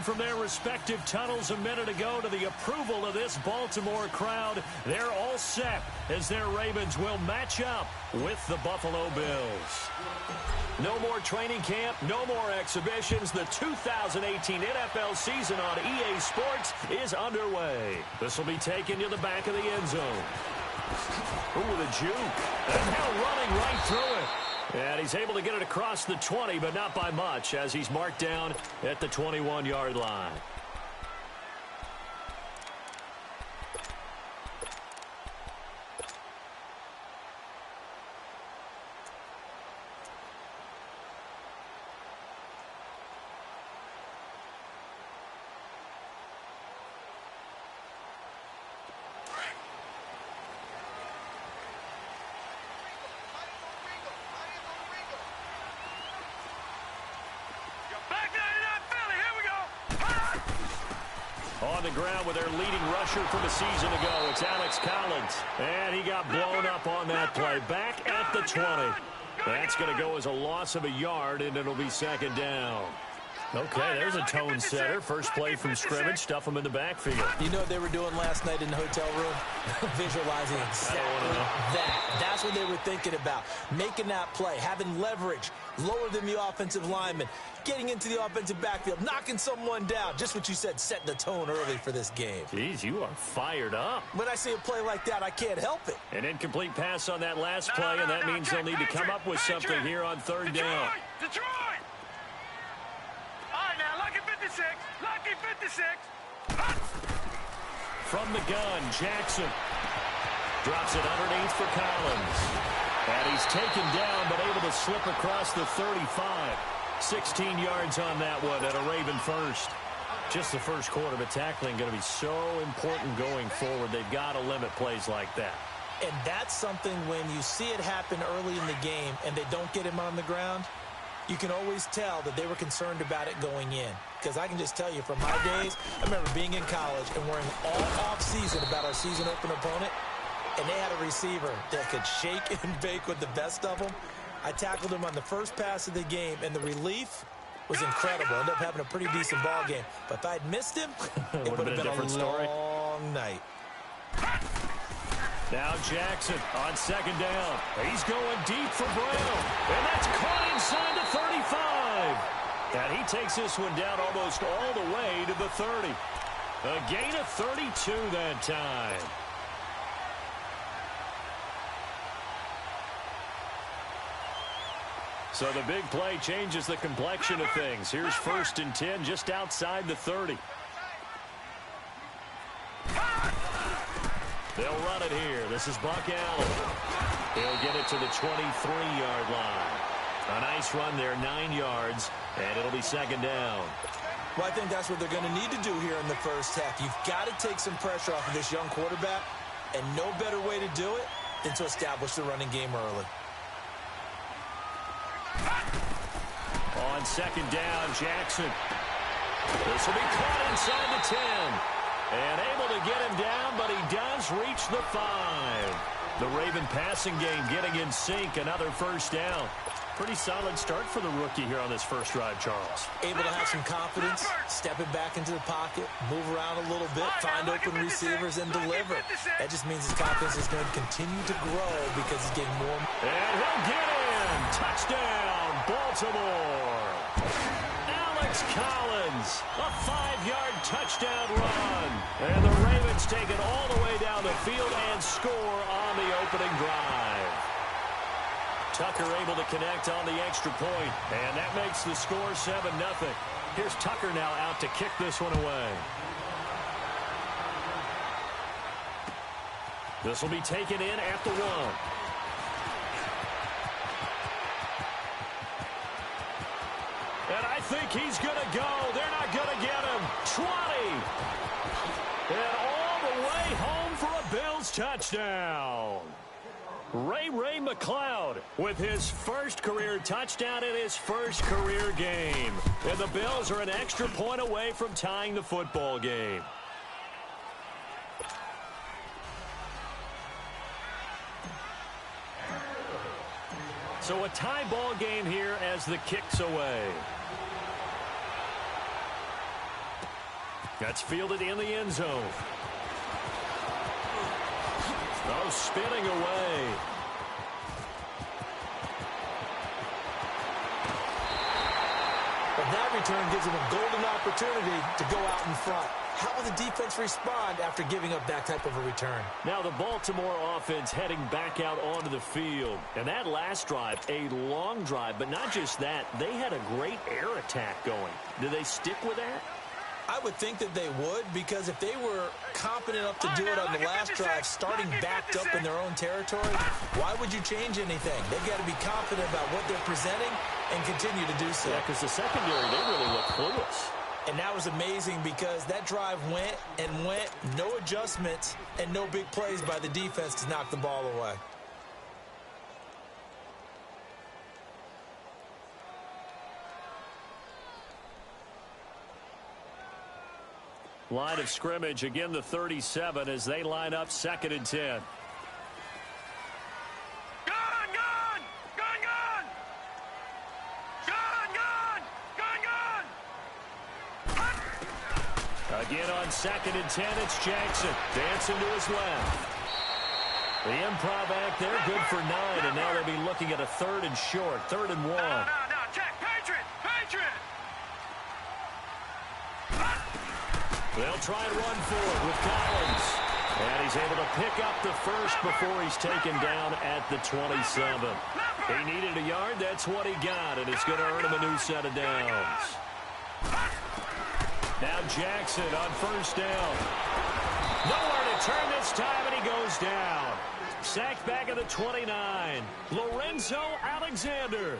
from their respective tunnels a minute ago to the approval of this Baltimore crowd. They're all set as their Ravens will match up with the Buffalo Bills. No more training camp, no more exhibitions. The 2018 NFL season on EA Sports is underway. This will be taken to the back of the end zone. Ooh, the juke. And now running right through it. And he's able to get it across the 20, but not by much, as he's marked down at the 21-yard line. On the ground with their leading rusher from a season ago, it's Alex Collins. And he got blown up on that play. Back at the 20. That's going to go as a loss of a yard, and it'll be second down. Okay, there's a tone setter. First play from scrimmage. Stuff them in the backfield. You know what they were doing last night in the hotel room? Visualizing exactly that. That's what they were thinking about. Making that play, having leverage, lower than the offensive lineman, getting into the offensive backfield, knocking someone down. Just what you said, setting the tone early for this game. Jeez, you are fired up. When I see a play like that, I can't help it. An incomplete pass on that last play, and that means they'll need to come up with something here on third down. Detroit! All right, now, lucky 56. Lucky 56. From the gun, Jackson drops it underneath for Collins. And he's taken down, but able to slip across the 35. 16 yards on that one and a Raven first. Just the first quarter, but tackling going to be so important going forward. They've got to limit plays like that. And that's something when you see it happen early in the game and they don't get him on the ground, you can always tell that they were concerned about it going in. Because I can just tell you from my days, I remember being in college and worrying all off-season about our season opener opponent, and they had a receiver that could shake and bake with the best of them. I tackled him on the first pass of the game, and the relief was incredible. Ended up having a pretty decent ball game. But if I'd missed him, it would have been a long night. Now Jackson on second down. He's going deep for Brown. And that's caught inside the 35. And he takes this one down almost all the way to the 30. A gain of 32 that time. So the big play changes the complexion of things. Here's 1st and 10 just outside the 30. They'll run it here. This is Buck Allen. He'll get it to the 23-yard line. A nice run there, 9 yards, and it'll be second down. Well, I think that's what they're going to need to do here in the first half. You've got to take some pressure off of this young quarterback, and no better way to do it than to establish the running game early. On second down, Jackson. This will be caught inside the 10. And able to get him down, but he does reach the 5. The Raven passing game getting in sync. Another first down. Pretty solid start for the rookie here on this first drive, Charles. Able to have some confidence, stepping back into the pocket, move around a little bit, find open receivers, and deliver. That just means his confidence is going to continue to grow because he's getting more. And he'll get in. Touchdown, Baltimore. Alex Collins, a 5-yard touchdown run. And the Ravens take it all the way down the field and score on the opening drive. Tucker able to connect on the extra point, and that makes the score 7-0. Here's Tucker now out to kick this one away. This will be taken in at the 1. And I think he's going to go. They're not going to get him. 20. And all the way home for a Bills touchdown. Ray McLeod with his first career touchdown in his first career game. And the Bills are an extra point away from tying the football game. So a tie ball game here as the kick's away. That's fielded in the end zone. Oh, spinning away. But that return gives him a golden opportunity to go out in front. How will the defense respond after giving up that type of a return? Now the Baltimore offense heading back out onto the field. And that last drive, a long drive, but not just that. They had a great air attack going. Do they stick with that? I would think that they would, because if they were competent enough to do it on the last drive, starting backed up in their own territory, why would you change anything? They've got to be confident about what they're presenting and continue to do so. Yeah, because the secondary, they really look clueless. And that was amazing because that drive went and went, no adjustments, and no big plays by the defense to knock the ball away. Line of scrimmage, again the 37 as they line up 2nd and 10. Again on 2nd and 10, it's Jackson. Dancing to his left. The improv act there, good for 9, and now they'll be looking at a 3rd and short, 3rd and 1. No, check, Patriot. They'll try and run for it with Collins. And he's able to pick up the first before he's taken down at the 27. He needed a yard, that's what he got, and it's going to earn him a new set of downs. Now Jackson on 1st down. Nowhere to turn this time, and he goes down. Sacked back at the 29. Lorenzo Alexander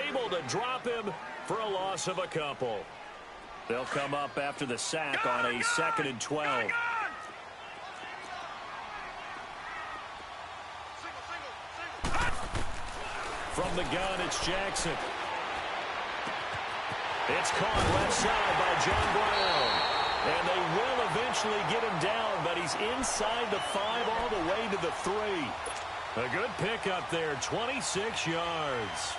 able to drop him for a loss of a couple. They'll come up after the sack on a 2nd and 12. From the gun, it's Jackson. It's caught left side by John Brown. And they will eventually get him down, but he's inside the 5 all the way to the 3. A good pickup there, 26 yards.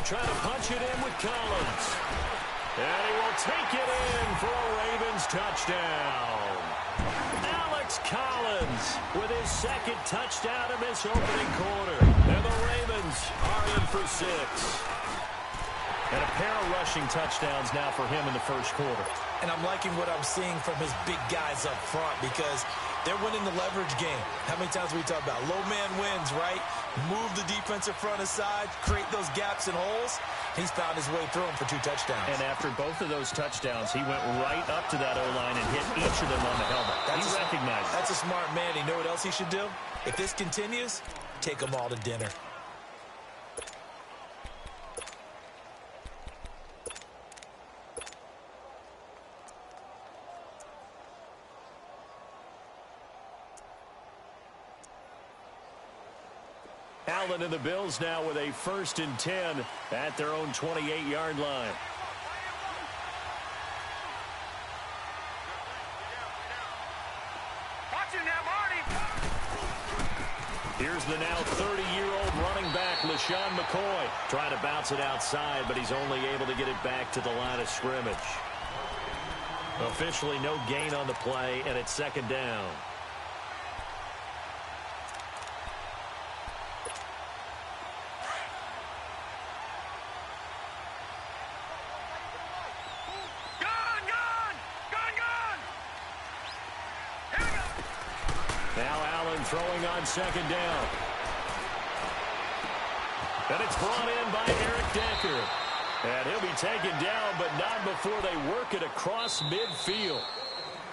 Trying to punch it in with Collins. And he will take it in for a Ravens touchdown. Alex Collins with his 2nd touchdown in this opening quarter. And the Ravens are in for 6. And a pair of rushing touchdowns now for him in the 1st quarter. And I'm liking what I'm seeing from his big guys up front because they're winning the leverage game. How many times we talk about low man wins, right? Move the defensive front aside, create those gaps and holes. He's found his way through them for 2 touchdowns. And after both of those touchdowns, he went right up to that O-line and hit each of them on the helmet. He recognized it. That's a smart man. You know what else he should do? If this continues, take them all to dinner. Allen and the Bills now with a 1st and 10 at their own 28-yard line. Here's the now 30-year-old running back, LaShawn McCoy, trying to bounce it outside, but he's only able to get it back to the line of scrimmage. Officially no gain on the play, and it's 2nd down. Throwing on 2nd down. And it's brought in by Eric Decker. And he'll be taken down, but not before they work it across midfield.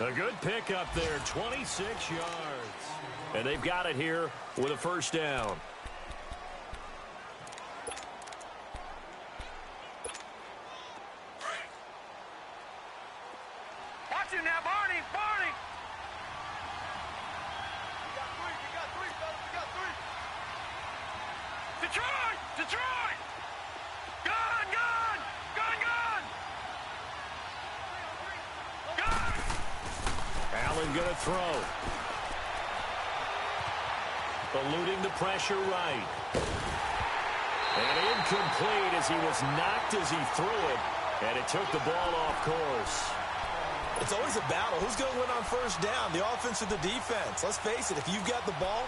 A good pickup there, 26 yards. And they've got it here with a 1st down. Watch it now, Barney. Detroit! Gun! Allen going to throw. Eluding the pressure right. And incomplete as he was knocked as he threw it. And it took the ball off course. It's always a battle. Who's going to win on first down, the offense or the defense? Let's face it, if you've got the ball,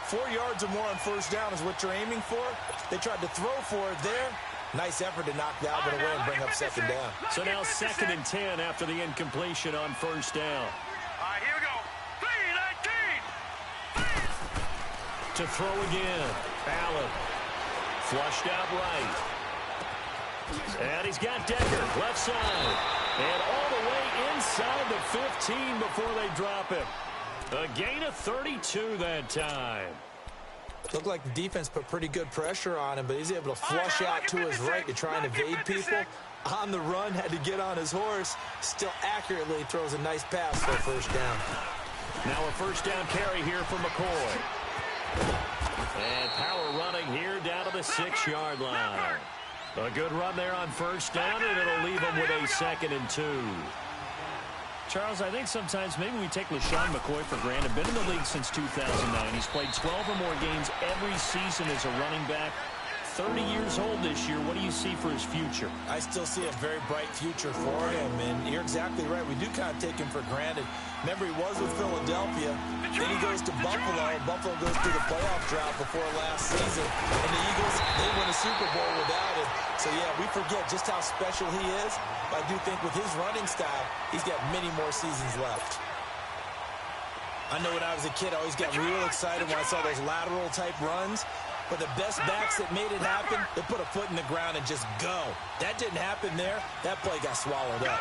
4 yards or more on first down is what you're aiming for. They tried to throw for it there. Nice effort to knock the Alvin away and bring up second down. So now 2nd and 10 after the incompletion on first down. All right, here we go. 3-19. To throw again. Allen. Flushed out right. And he's got Decker, left side. And all the way inside the 15 before they drop him. A gain of 32 that time. Looked like the defense put pretty good pressure on him, but he's able to flush out to his right to try and evade people. On the run, had to get on his horse. Still accurately throws a nice pass for a first down. Now a first down carry here for McCoy. And power running here down to the 6-yard line. A good run there on first down, and it'll leave him with a 2nd and 2. Charles, I think sometimes maybe we take LaShawn McCoy for granted. Been in the league since 2009. He's played 12 or more games every season as a running back. 30 years old this year. What do you see for his future? I still see a very bright future for him, and you're exactly right. We do kind of take him for granted. Remember, he was with Philadelphia, then he goes to Buffalo. Buffalo goes through the playoff drought before last season, and the Eagles, they win a Super Bowl without him. So, yeah, we forget just how special he is. But I do think with his running style, he's got many more seasons left. I know when I was a kid, I always got real excited when I saw those lateral-type runs. But the best backs that made it happen, they put a foot in the ground and just go. That didn't happen there. That play got swallowed up.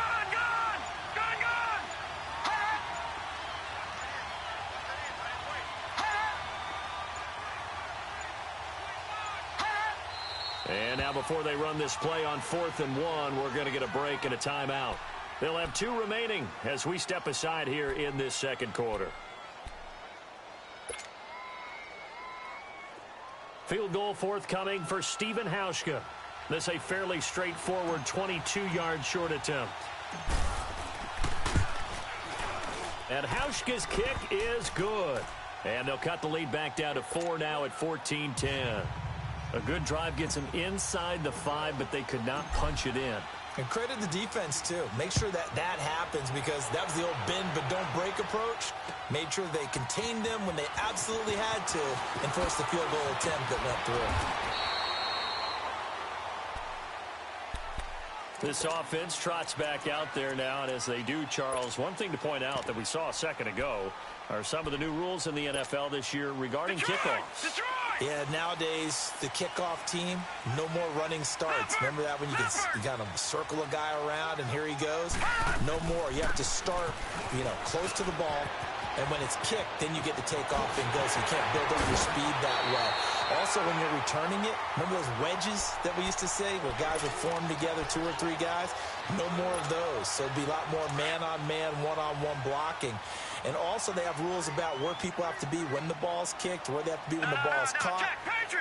And now before they run this play on 4th and 1, we're going to get a break and a timeout. They'll have 2 remaining as we step aside here in this second quarter. Field goal forthcoming for Stephen Hauschka. This a fairly straightforward 22-yard short attempt. And Hauschka's kick is good. And they'll cut the lead back down to 4 now at 14-10. A good drive gets them inside the 5, but they could not punch it in. And credit the defense, too. Make sure that that happens because that was the old bend but don't break approach. Made sure they contained them when they absolutely had to and forced the field goal attempt that went through. This offense trots back out there now, and as they do, Charles, one thing to point out that we saw a second ago are some of the new rules in the NFL this year regarding kickoffs. Yeah, nowadays, the kickoff team, no more running starts. Remember that when you kind of circle a guy around and here he goes? No more. You have to start, close to the ball. And when it's kicked, then you get to take off and go, so you can't build up your speed that way. Also, when you're returning it, remember those wedges that we used to say where guys would form together, 2 or 3 guys? No more of those. So it'd be a lot more man-on-man, one-on-one blocking. And also they have rules about where people have to be when the ball's kicked, where they have to be when the ball's caught.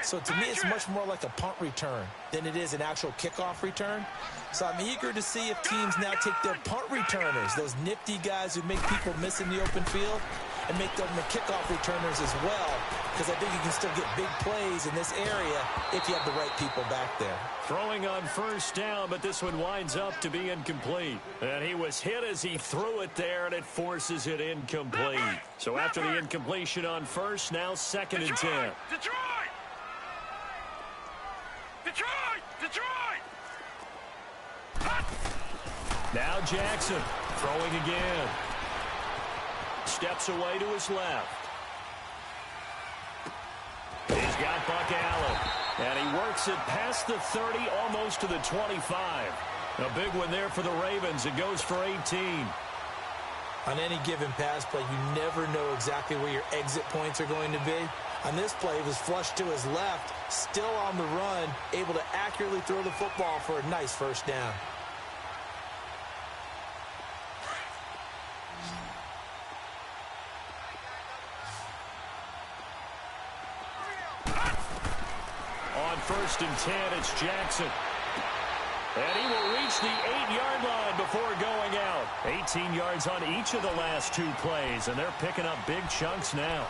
So to me, it's much more like a punt return than it is an actual kickoff return. So I'm eager to see if teams now take their punt returners, those nifty guys who make people miss in the open field, and make them the kickoff returners as well, because I think you can still get big plays in this area if you have the right people back there. Throwing on first down, but this one winds up to be incomplete. And he was hit as he threw it there, and it forces it incomplete. So after the incompletion on first, now 2nd and 10. Detroit! Now Jackson throwing again. Steps away to his left. He's got Buck Allen. And he works it past the 30, almost to the 25. A big one there for the Ravens. It goes for 18. On any given pass play, you never know exactly where your exit points are going to be. On this play, it was flushed to his left, still on the run, able to accurately throw the football for a nice first down. On 1st and 10, it's Jackson. And he will reach reached the 8-yard line before going out. 18 yards on each of the last 2 plays, and they're picking up big chunks now.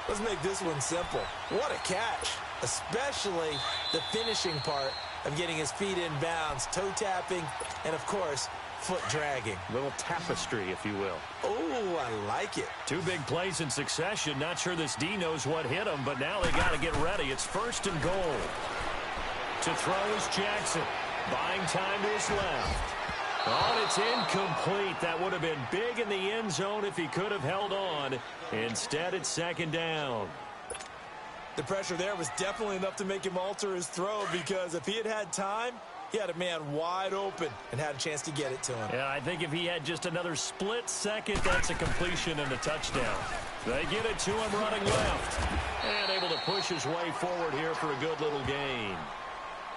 Let's make this one simple. What a catch, especially the finishing part of getting his feet in bounds, toe tapping, and, of course, foot dragging. Little tapestry, if you will. Oh, I like it. 2 big plays in succession. Not sure this D knows what hit him, but now they got to get ready. It's 1st and goal. To throw is Jackson. Buying time to his left. Oh, and it's incomplete. That would have been big in the end zone if he could have held on. Instead, it's 2nd down. The pressure there was definitely enough to make him alter his throw, because if he had had time, he had a man wide open and had a chance to get it to him. Yeah, I think if he had just another split second, that's a completion and a touchdown. They get it to him running left. And able to push his way forward here for a good little gain.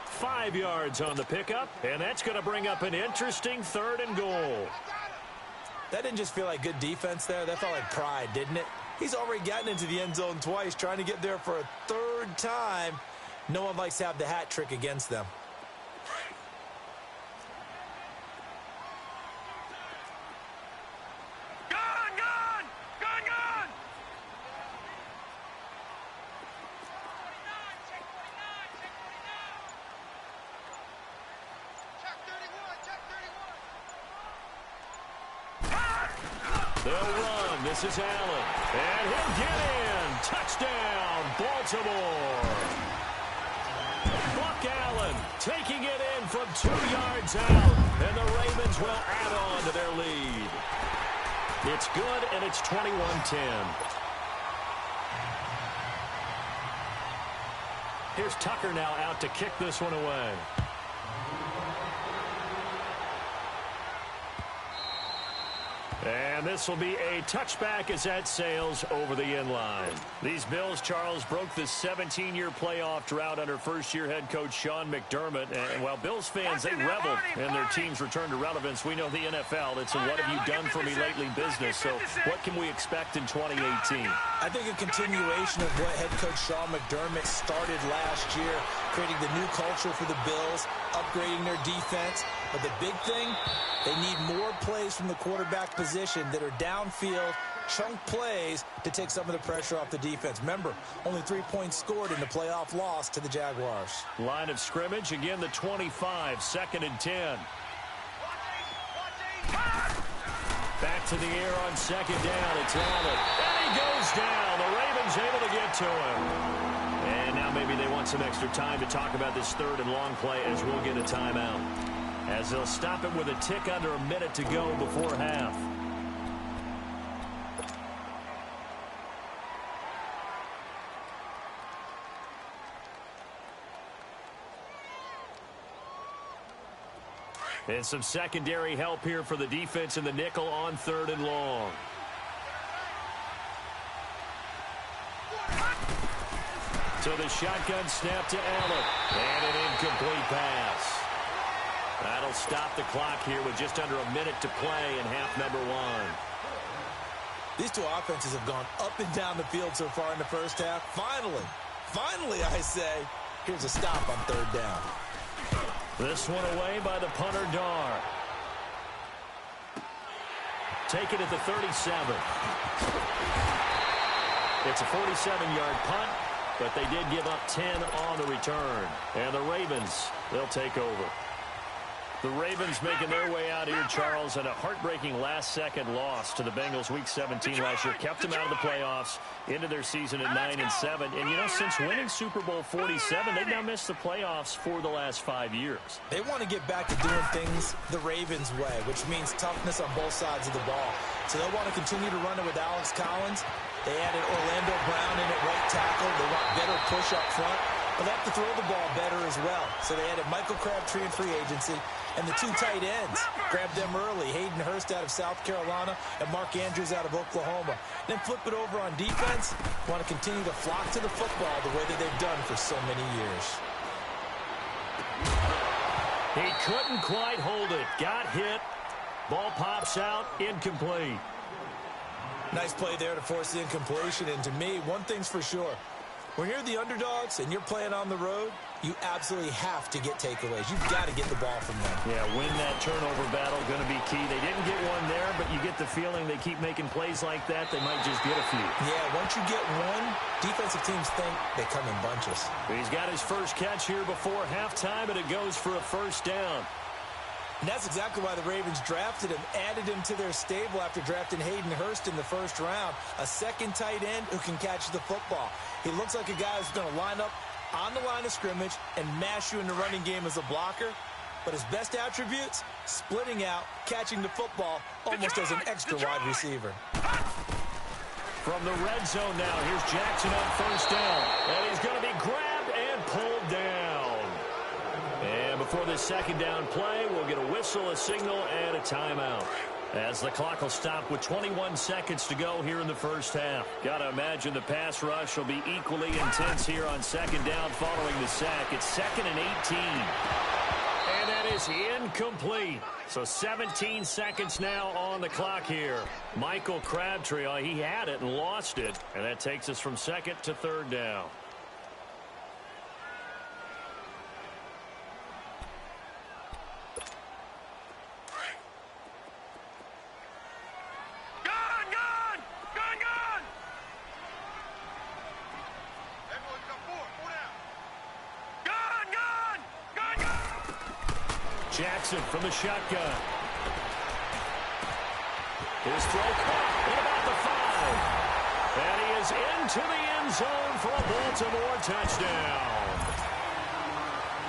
5 yards on the pickup, and that's going to bring up an interesting 3rd and goal. That didn't just feel like good defense there. That felt like pride, didn't it? He's already gotten into the end zone twice, trying to get there for a 3rd time. No one likes to have the hat trick against them. They'll run. This is Allen. And he'll get in. Touchdown, Baltimore. Buck Allen taking it in from 2 yards out. And the Ravens will add on to their lead. It's good, and it's 21-10. Here's Tucker now out to kick this one away. And this will be a touchback as that sails over the end line. These Bills, Charles, broke the 17-year playoff drought under first-year head coach Sean McDermott. And while Bills fans, they reveled in their team's return to relevance, we know the NFL, it's a what-have-you-done-for-me-lately business. So what can we expect in 2018? I think a continuation of what head coach Sean McDermott started last year, creating the new culture for the Bills, upgrading their defense. But the big thing, they need more plays from the quarterback position that are downfield, chunk plays to take some of the pressure off the defense. Remember, only 3 points scored in the playoff loss to the Jaguars. Line of scrimmage, again the 25, 2nd and 10. Back to the air on 2nd down. It's Allen. And he goes down. The Ravens able to get to him. And now maybe they want some extra time to talk about this 3rd and long play as we'll get a timeout. As they'll stop it with a tick under a minute to go before half. And some secondary help here for the defense in the nickel on 3rd and long. So the shotgun snap to Allen. And an incomplete pass. That'll stop the clock here with just under a minute to play in half number 1. These two offenses have gone up and down the field so far in the first half. Finally, I say, here's a stop on 3rd down. This one away by the punter, Dar. Take it at the 37. It's a 47-yard punt, but they did give up 10 on the return. And the Ravens, they'll take over. The Ravens making their way out here, Charles, and a heartbreaking last-second loss to the Bengals Week 17 last year. Kept them out of the playoffs into their season at 9-7. And, you know, since winning Super Bowl 47, they've now missed the playoffs for the last 5 years. They want to get back to doing things the Ravens way, which means toughness on both sides of the ball. So they'll want to continue to run it with Alex Collins. They added Orlando Brown in at right tackle. They want better push up front. But they have to throw the ball better as well. So they added Michael Crabtree in free agency. And the 2 tight ends, grabbed them early. Hayden Hurst out of South Carolina and Mark Andrews out of Oklahoma. Then flip it over on defense. Want to continue to flock to the football the way that they've done for so many years. He couldn't quite hold it. Got hit. Ball pops out. Incomplete. Nice play there to force the incompletion. And to me, one thing's for sure. When you're the underdogs and you're playing on the road, you absolutely have to get takeaways. You've got to get the ball from them. Yeah, win that turnover battle, going to be key. They didn't get one there, but you get the feeling they keep making plays like that, they might just get a few. Yeah, once you get one, defensive teams think they come in bunches. He's got his first catch here before halftime, and it goes for a first down. And that's exactly why the Ravens drafted him, added him to their stable after drafting Hayden Hurst in the first round. A second tight end who can catch the football. He looks like a guy who's going to line up on the line of scrimmage and mash you in the running game as a blocker. But his best attributes, splitting out, catching the football almost as an extra wide receiver. From the red zone now, here's Jackson on first down. And he's going to be grabbed and pulled down. And before this second down play, we'll get a whistle, a signal, and a timeout. As the clock will stop with 21 seconds to go here in the first half. Got to imagine the pass rush will be equally intense here on second down following the sack. It's 2nd and 18. And that is incomplete. So 17 seconds now on the clock here. Michael Crabtree, he had it and lost it. And that takes us from 2nd to 3rd down. Jackson from the shotgun. His throw caught at about the 5. And he is into the end zone for a Baltimore touchdown.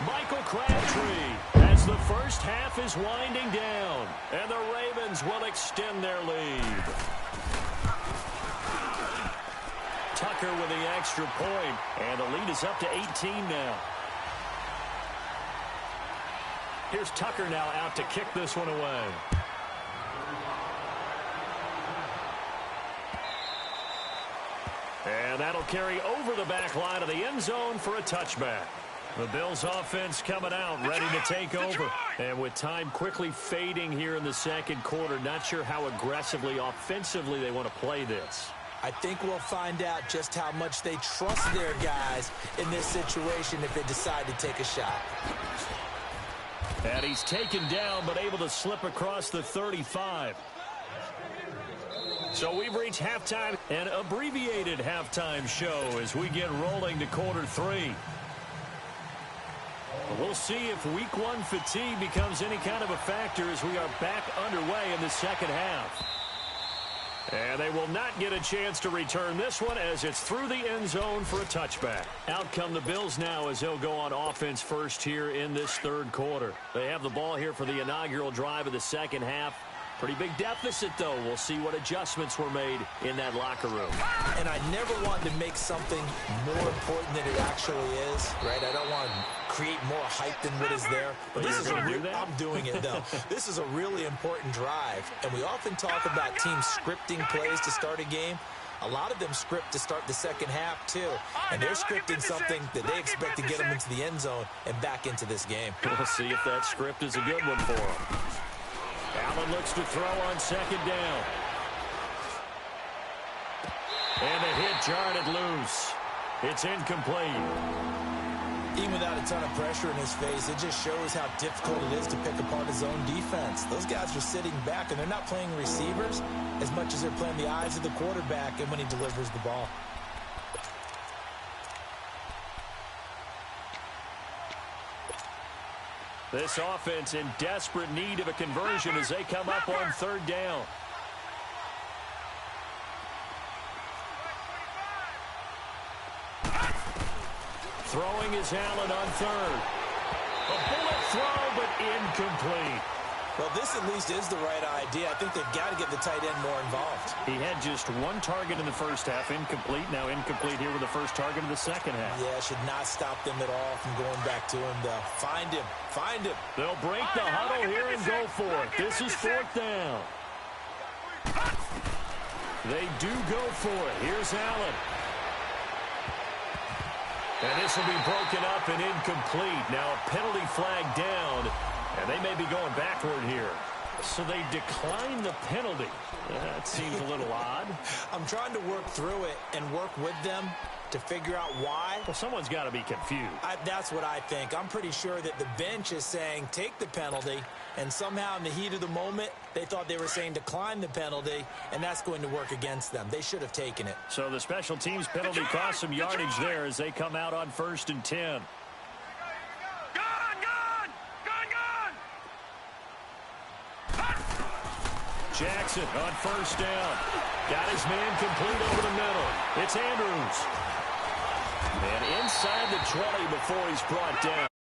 Michael Crabtree as the first half is winding down. And the Ravens will extend their lead. Tucker with the extra point. And the lead is up to 18 now. Here's Tucker now out to kick this one away. And that'll carry over the back line of the end zone for a touchback. The Bills offense coming out, ready to take over. And with time quickly fading here in the second quarter, not sure how aggressively, offensively they want to play this. I think we'll find out just how much they trust their guys in this situation if they decide to take a shot. And he's taken down, but able to slip across the 35. So we've reached halftime, an abbreviated halftime show as we get rolling to quarter 3. We'll see if week 1 fatigue becomes any kind of a factor as we are back underway in the second half. And they will not get a chance to return this one as it's through the end zone for a touchback. Out come the Bills now as they'll go on offense first here in this third quarter. They have the ball here for the inaugural drive of the second half. Pretty big deficit, though. We'll see what adjustments were made in that locker room. And I never want to make something more important than it actually is, right? I don't want to create more hype than what is there. But this is I'm doing it, though. This is a really important drive. And we often talk about teams scripting plays to start a game. A lot of them script to start the second half, too. And they're scripting something that they expect to get them into the end zone and back into this game. We'll see if that script is a good one for them. Allen looks to throw on second down. And the hit jarred it loose. It's incomplete. Even without a ton of pressure in his face, it just shows how difficult it is to pick apart his own defense. Those guys are sitting back, and they're not playing receivers as much as they're playing the eyes of the quarterback and when he delivers the ball. This offense in desperate need of a conversion as they come up on third down. Throwing is Allen on third. A bullet throw, but incomplete. Well, this at least is the right idea. I think they've got to get the tight end more involved. He had just one target in the first half, incomplete. Now incomplete here with the first target of the second half. Yeah, should not stop them at all from going back to him, though. Find him. Find him. They'll break the huddle here and go for it. This is fourth down. They do go for it. Here's Allen. And this will be broken up and incomplete. Now a penalty flag down. And they may be going backward here. So they decline the penalty. That seems a little odd. I'm trying to work through it and work with them. to figure out why. Well, someone's got to be confused. That's what I think. I'm pretty sure that the bench is saying take the penalty, and somehow in the heat of the moment, they thought they were saying decline the penalty, and that's going to work against them. They should have taken it. So the special teams penalty cost some yardage there as they come out on 1st and 10. Jackson on 1st down. Got his man complete over the middle. It's Andrews. And inside the 20 before he's brought down.